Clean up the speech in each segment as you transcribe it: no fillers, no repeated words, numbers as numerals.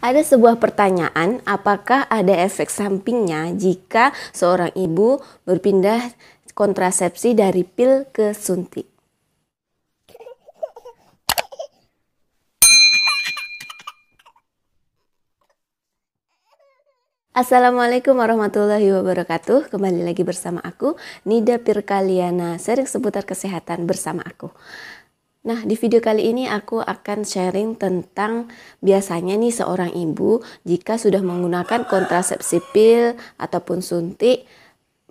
Ada sebuah pertanyaan, apakah ada efek sampingnya jika seorang ibu berpindah kontrasepsi dari pil ke suntik? Assalamualaikum warahmatullahi wabarakatuh. Kembali lagi bersama aku, Nida Pirkaliana, sharing seputar kesehatan bersama aku. Nah, di video kali ini aku akan sharing tentang biasanya nih seorang ibu jika sudah menggunakan kontrasepsi pil ataupun suntik,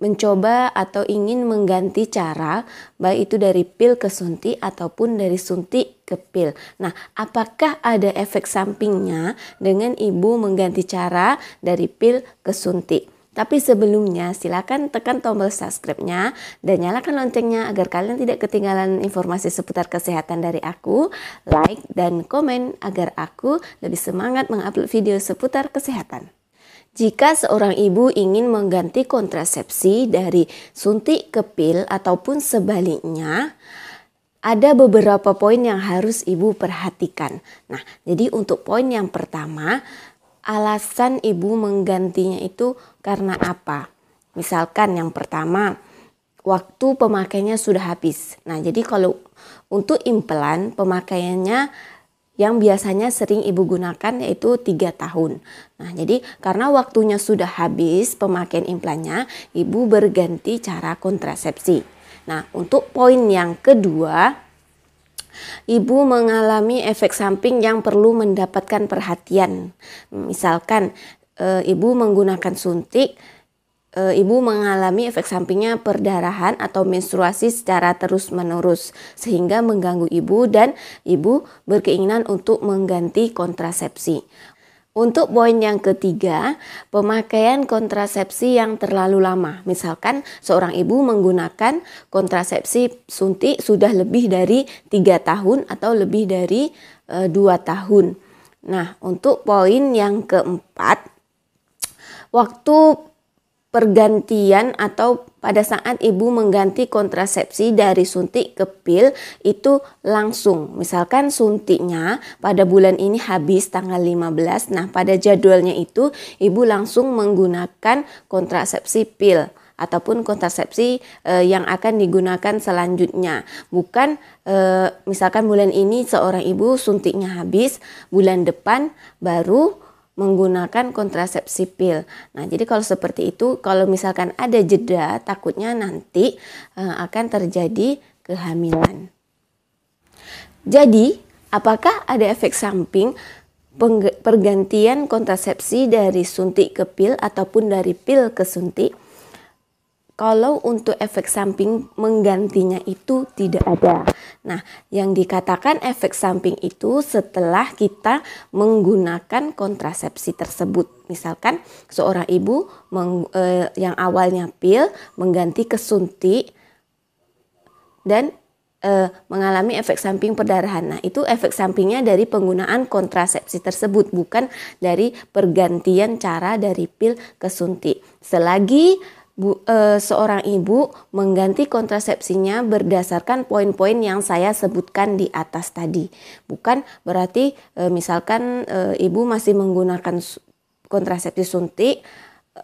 mencoba atau ingin mengganti cara, baik itu dari pil ke suntik ataupun dari suntik ke pil. Nah, apakah ada efek sampingnya dengan ibu mengganti cara dari pil ke suntik? Tapi sebelumnya silakan tekan tombol subscribe-nya dan nyalakan loncengnya agar kalian tidak ketinggalan informasi seputar kesehatan dari aku. Like dan komen agar aku lebih semangat mengupload video seputar kesehatan. Jika seorang ibu ingin mengganti kontrasepsi dari suntik ke pil ataupun sebaliknya, ada beberapa poin yang harus ibu perhatikan. Nah, jadi untuk poin yang pertama, alasan ibu menggantinya itu karena apa? Misalkan yang pertama, waktu pemakaiannya sudah habis. Nah, jadi kalau untuk implan pemakaiannya yang biasanya sering ibu gunakan yaitu 3 tahun. Nah, jadi karena waktunya sudah habis pemakaian implannya, ibu berganti cara kontrasepsi. Nah, untuk poin yang kedua, ibu mengalami efek samping yang perlu mendapatkan perhatian. Misalkan ibu menggunakan suntik, ibu mengalami efek sampingnya perdarahan atau menstruasi secara terus-menerus sehingga mengganggu ibu dan ibu berkeinginan untuk mengganti kontrasepsi. Untuk poin yang ketiga, pemakaian kontrasepsi yang terlalu lama. Misalkan seorang ibu menggunakan kontrasepsi suntik sudah lebih dari 3 tahun atau lebih dari 2 tahun. Nah, untuk poin yang keempat, waktu pergantian atau pada saat ibu mengganti kontrasepsi dari suntik ke pil itu langsung. Misalkan suntiknya pada bulan ini habis tanggal 15. Nah, pada jadwalnya itu ibu langsung menggunakan kontrasepsi pil ataupun kontrasepsi yang akan digunakan selanjutnya. Bukan misalkan bulan ini seorang ibu suntiknya habis, bulan depan baru menggunakan kontrasepsi pil. Nah, jadi kalau seperti itu, kalau misalkan ada jeda, takutnya nanti akan terjadi kehamilan. Jadi, apakah ada efek samping pergantian kontrasepsi dari suntik ke pil ataupun dari pil ke suntik? Kalau untuk efek samping menggantinya itu tidak ada. Nah, yang dikatakan efek samping itu setelah kita menggunakan kontrasepsi tersebut. Misalkan seorang ibu yang awalnya pil mengganti ke suntik dan mengalami efek samping perdarahan. Nah, itu efek sampingnya dari penggunaan kontrasepsi tersebut, bukan dari pergantian cara dari pil ke suntik. Selagi seorang ibu mengganti kontrasepsinya berdasarkan poin-poin yang saya sebutkan di atas tadi. Bukan berarti misalkan ibu masih menggunakan kontrasepsi suntik,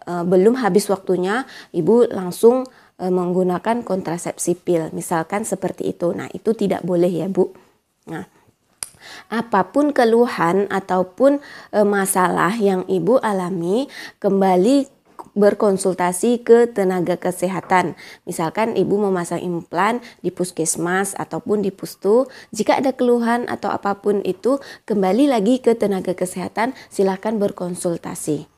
belum habis waktunya, ibu langsung menggunakan kontrasepsi pil. Misalkan seperti itu. Nah, itu tidak boleh ya, Bu. Nah, apapun keluhan ataupun masalah yang ibu alami, kembali berkonsultasi ke tenaga kesehatan. Misalkan ibu memasang implan di puskesmas ataupun di pustu. Jika ada keluhan atau apapun itu, kembali lagi ke tenaga kesehatan, silakan berkonsultasi.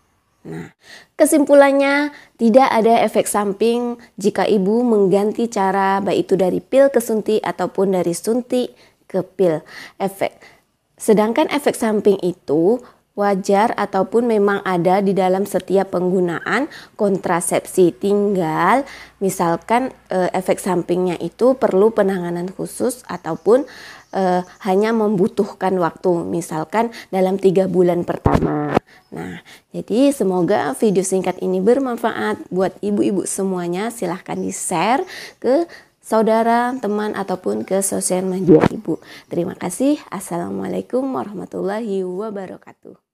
Nah, kesimpulannya tidak ada efek samping jika ibu mengganti cara, baik itu dari pil ke suntik ataupun dari suntik ke pil. Sedangkan efek samping itu wajar ataupun memang ada di dalam setiap penggunaan kontrasepsi. Tinggal misalkan efek sampingnya itu perlu penanganan khusus ataupun hanya membutuhkan waktu, misalkan dalam 3 bulan pertama. Nah, jadi semoga video singkat ini bermanfaat buat ibu-ibu semuanya. Silahkan di-share ke saudara, teman, ataupun ke sosial media ibu. Terima kasih. Assalamualaikum warahmatullahi wabarakatuh.